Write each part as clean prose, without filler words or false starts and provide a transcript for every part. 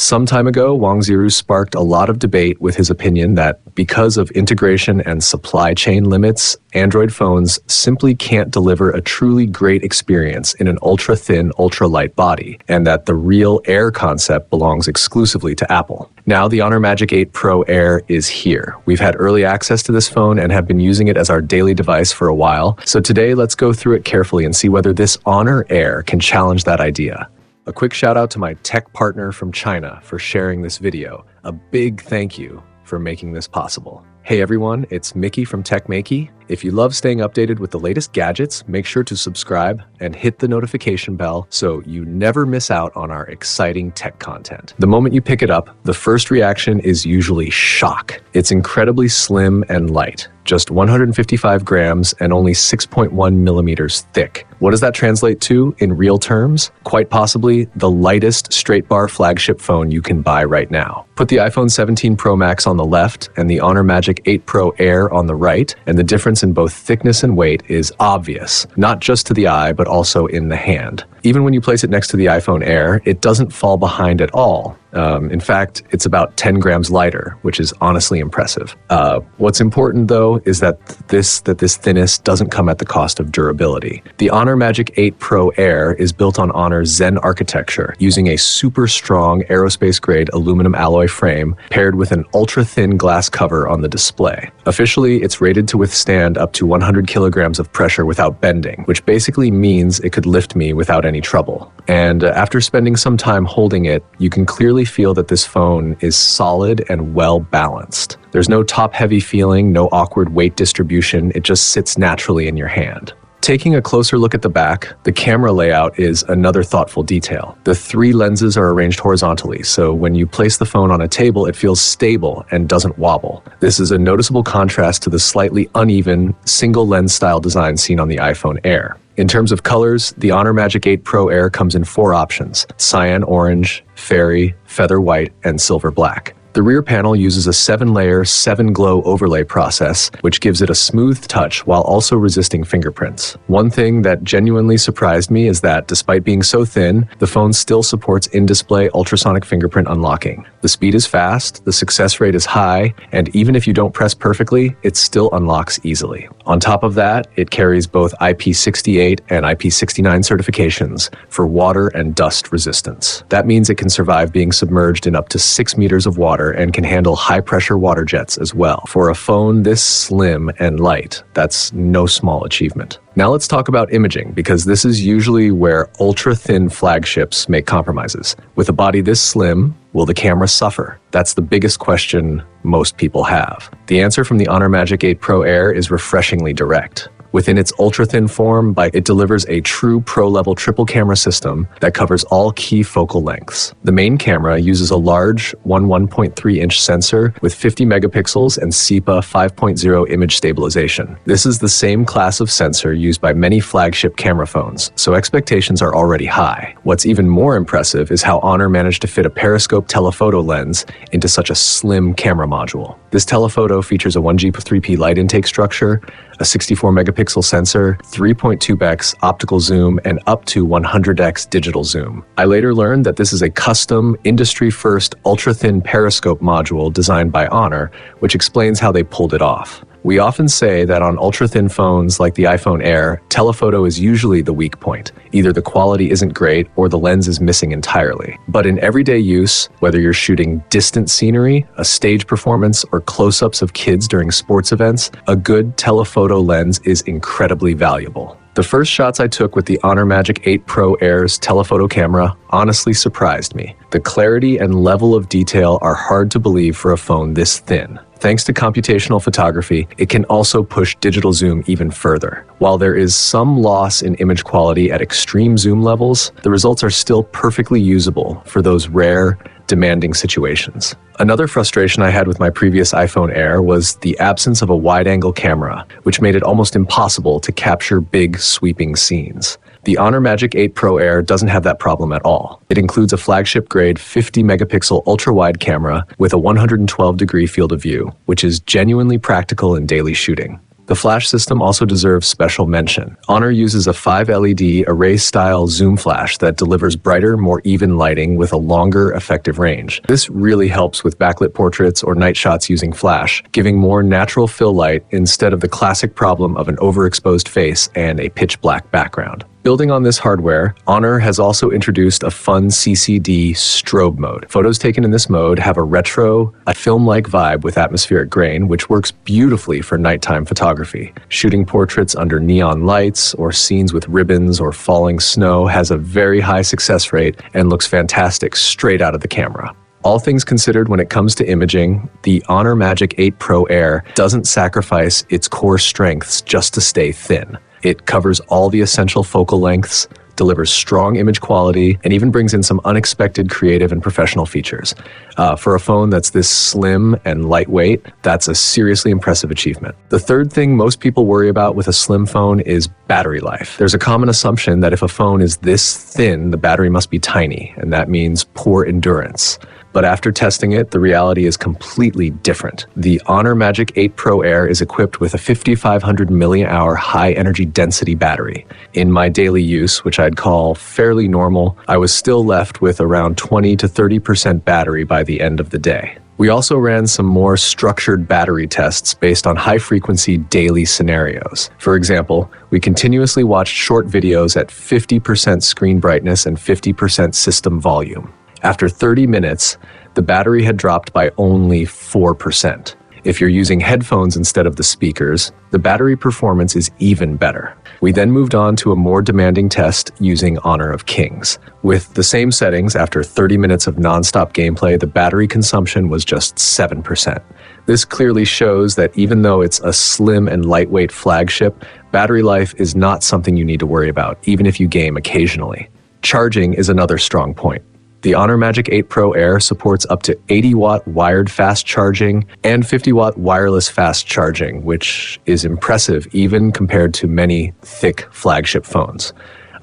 Some time ago, Wang Ziru sparked a lot of debate with his opinion that because of integration and supply chain limits, Android phones simply can't deliver a truly great experience in an ultra-thin, ultra-light body, and that the real Air concept belongs exclusively to Apple. Now the Honor Magic 8 Pro Air is here. We've had early access to this phone and have been using it as our daily device for a while, so today let's go through it carefully and see whether this Honor Air can challenge that idea. A quick shout out to my tech partner from China for sharing this video. A big thank you for making this possible. Hey everyone, it's Maiky from techmaiky. If you love staying updated with the latest gadgets, make sure to subscribe and hit the notification bell so you never miss out on our exciting tech content. The moment you pick it up, the first reaction is usually shock. It's incredibly slim and light, just 155 grams and only 6.1 millimeters thick. What does that translate to in real terms? Quite possibly the lightest straight bar flagship phone you can buy right now. Put the iPhone 17 Pro Max on the left and the Honor Magic 8 Pro Air on the right, and the difference in both thickness and weight is obvious, not just to the eye, but also in the hand. Even when you place it next to the iPhone Air, it doesn't fall behind at all. In fact, it's about 10 grams lighter, which is honestly impressive. What's important though is that this thinness doesn't come at the cost of durability. The Honor Magic 8 Pro Air is built on Honor's Zen architecture, using a super strong aerospace-grade aluminum alloy frame paired with an ultra-thin glass cover on the display. Officially, it's rated to withstand up to 100 kilograms of pressure without bending, which basically means it could lift me without any trouble. And after spending some time holding it, you can clearly feel that this phone is solid and well balanced. There's no top-heavy feeling, no awkward weight distribution, it just sits naturally in your hand. Taking a closer look at the back, the camera layout is another thoughtful detail. The 3 lenses are arranged horizontally, so when you place the phone on a table, it feels stable and doesn't wobble. This is a noticeable contrast to the slightly uneven, single lens style design seen on the iPhone Air. In terms of colors, the Honor Magic 8 Pro Air comes in 4 options: cyan orange, fairy, feather white, and silver black. The rear panel uses a 7-layer, 7-glow overlay process, which gives it a smooth touch while also resisting fingerprints. One thing that genuinely surprised me is that, despite being so thin, the phone still supports in-display ultrasonic fingerprint unlocking. The speed is fast, the success rate is high, and even if you don't press perfectly, it still unlocks easily. On top of that, it carries both IP68 and IP69 certifications for water and dust resistance. That means it can survive being submerged in up to 6 meters of water and can handle high-pressure water jets as well. For a phone this slim and light, that's no small achievement. Now let's talk about imaging, because this is usually where ultra-thin flagships make compromises. With a body this slim, will the camera suffer? That's the biggest question most people have. The answer from the Honor Magic 8 Pro Air is refreshingly direct. Within its ultra-thin form, it delivers a true pro-level triple camera system that covers all key focal lengths. The main camera uses a large 1.3-inch sensor with 50 megapixels and SEPA 5.0 image stabilization. This is the same class of sensor used by many flagship camera phones, so expectations are already high. What's even more impressive is how Honor managed to fit a periscope telephoto lens into such a slim camera module. This telephoto features a 1G3P light intake structure, a 64 megapixel sensor, 3.2x optical zoom, and up to 100x digital zoom. I later learned that this is a custom, industry-first, ultra-thin periscope module designed by Honor, which explains how they pulled it off. We often say that on ultra-thin phones like the iPhone Air, telephoto is usually the weak point. Either the quality isn't great or the lens is missing entirely. But in everyday use, whether you're shooting distant scenery, a stage performance, or close-ups of kids during sports events, a good telephoto lens is incredibly valuable. The first shots I took with the Honor Magic 8 Pro Air's telephoto camera honestly surprised me. The clarity and level of detail are hard to believe for a phone this thin. Thanks to computational photography, it can also push digital zoom even further. While there is some loss in image quality at extreme zoom levels, the results are still perfectly usable for those rare, demanding situations. Another frustration I had with my previous iPhone Air was the absence of a wide-angle camera, which made it almost impossible to capture big, sweeping scenes. The Honor Magic 8 Pro Air doesn't have that problem at all. It includes a flagship-grade 50-megapixel ultra-wide camera with a 112-degree field of view, which is genuinely practical in daily shooting. The flash system also deserves special mention. Honor uses a 5 LED array-style zoom flash that delivers brighter, more even lighting with a longer, effective range. This really helps with backlit portraits or night shots using flash, giving more natural fill light instead of the classic problem of an overexposed face and a pitch-black background. Building on this hardware, Honor has also introduced a fun CCD strobe mode. Photos taken in this mode have a retro, film-like vibe with atmospheric grain, which works beautifully for nighttime photography. Shooting portraits under neon lights or scenes with ribbons or falling snow has a very high success rate and looks fantastic straight out of the camera. All things considered, when it comes to imaging, the Honor Magic 8 Pro Air doesn't sacrifice its core strengths just to stay thin. It covers all the essential focal lengths, delivers strong image quality, and even brings in some unexpected creative and professional features. For a phone that's this slim and lightweight, that's a seriously impressive achievement. The third thing most people worry about with a slim phone is battery life. There's a common assumption that if a phone is this thin, the battery must be tiny, and that means poor endurance. But after testing it, the reality is completely different. The Honor Magic 8 Pro Air is equipped with a 5,500 milliamp-hour high-energy density battery. In my daily use, which I'd call fairly normal, I was still left with around 20 to 30% battery by the end of the day. We also ran some more structured battery tests based on high-frequency daily scenarios. For example, we continuously watched short videos at 50% screen brightness and 50% system volume. After 30 minutes, the battery had dropped by only 4%. If you're using headphones instead of the speakers, the battery performance is even better. We then moved on to a more demanding test using Honor of Kings. With the same settings, after 30 minutes of non-stop gameplay, the battery consumption was just 7%. This clearly shows that even though it's a slim and lightweight flagship, battery life is not something you need to worry about, even if you game occasionally. Charging is another strong point. The Honor Magic 8 Pro Air supports up to 80-watt wired fast charging and 50-watt wireless fast charging, which is impressive even compared to many thick flagship phones.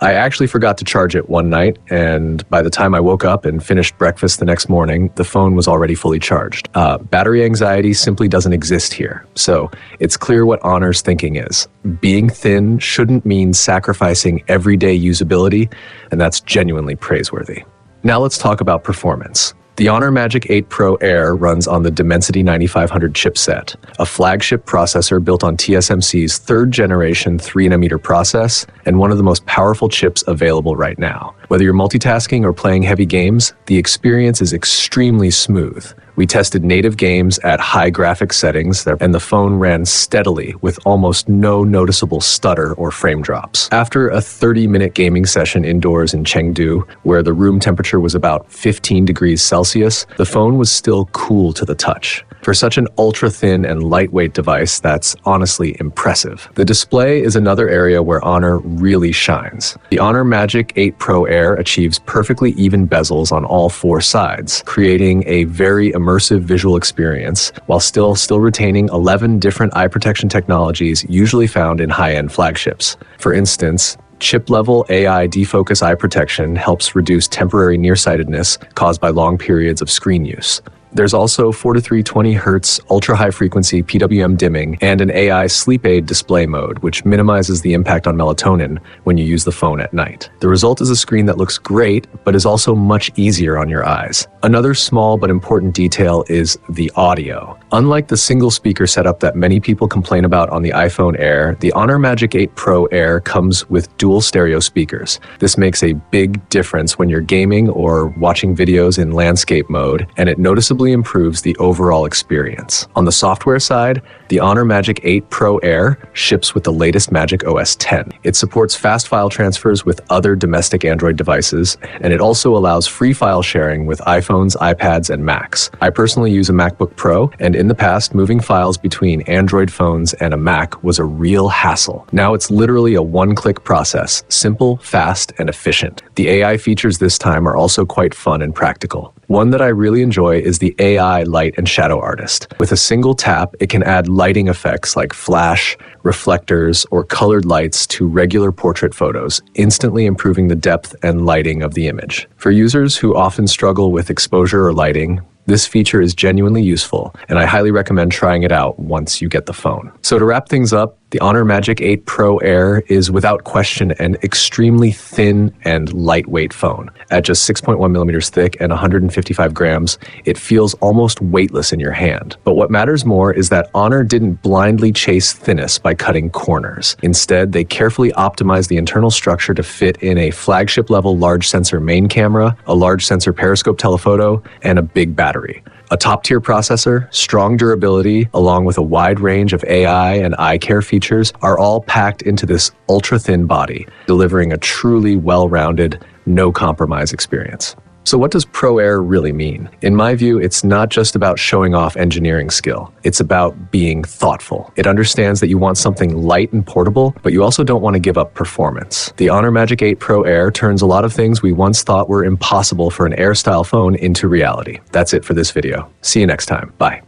I actually forgot to charge it one night, and by the time I woke up and finished breakfast the next morning, the phone was already fully charged. Battery anxiety simply doesn't exist here, so it's clear what Honor's thinking is. Being thin shouldn't mean sacrificing everyday usability, and that's genuinely praiseworthy. Now let's talk about performance. The Honor Magic 8 Pro Air runs on the Dimensity 9500 chipset, a flagship processor built on TSMC's third generation 3nm process and one of the most powerful chips available right now. Whether you're multitasking or playing heavy games, the experience is extremely smooth. We tested native games at high graphics settings, and the phone ran steadily with almost no noticeable stutter or frame drops. After a 30-minute gaming session indoors in Chengdu, where the room temperature was about 15 degrees Celsius, the phone was still cool to the touch. For such an ultra-thin and lightweight device, that's honestly impressive. The display is another area where Honor really shines. The Honor Magic 8 Pro Air achieves perfectly even bezels on all four sides, creating a very immersive visual experience while still retaining 11 different eye protection technologies usually found in high-end flagships. For instance, chip-level AI defocus eye protection helps reduce temporary nearsightedness caused by long periods of screen use. There's also 4 to 320 Hz ultra-high frequency PWM dimming and an AI sleep aid display mode, which minimizes the impact on melatonin when you use the phone at night. The result is a screen that looks great, but is also much easier on your eyes. Another small but important detail is the audio. Unlike the single speaker setup that many people complain about on the iPhone Air, the Honor Magic 8 Pro Air comes with dual stereo speakers. This makes a big difference when you're gaming or watching videos in landscape mode, and it noticeably improves the overall experience. On the software side, the Honor Magic 8 Pro Air ships with the latest Magic OS 10. It supports fast file transfers with other domestic Android devices, and it also allows free file sharing with iPhones, iPads, and Macs. I personally use a MacBook Pro, and in the past, moving files between Android phones and a Mac was a real hassle. Now it's literally a one-click process, simple, fast, and efficient. The AI features this time are also quite fun and practical. One that I really enjoy is the AI Light and Shadow Artist. With a single tap, it can add lighting effects like flash, reflectors, or colored lights to regular portrait photos, instantly improving the depth and lighting of the image. For users who often struggle with exposure or lighting, this feature is genuinely useful, and I highly recommend trying it out once you get the phone. So to wrap things up, The Honor Magic 8 Pro Air is without question an extremely thin and lightweight phone. At just 6.1 millimeters thick and 155 grams, it feels almost weightless in your hand. But what matters more is that Honor didn't blindly chase thinness by cutting corners. Instead, they carefully optimized the internal structure to fit in a flagship-level large sensor main camera, a large sensor periscope telephoto, and a big battery. A top-tier processor, strong durability, along with a wide range of AI and eye care features are all packed into this ultra-thin body, delivering a truly well-rounded, no-compromise experience. So what does Pro Air really mean? In my view, it's not just about showing off engineering skill. It's about being thoughtful. It understands that you want something light and portable, but you also don't want to give up performance. The Honor Magic 8 Pro Air turns a lot of things we once thought were impossible for an Air-style phone into reality. That's it for this video. See you next time. Bye.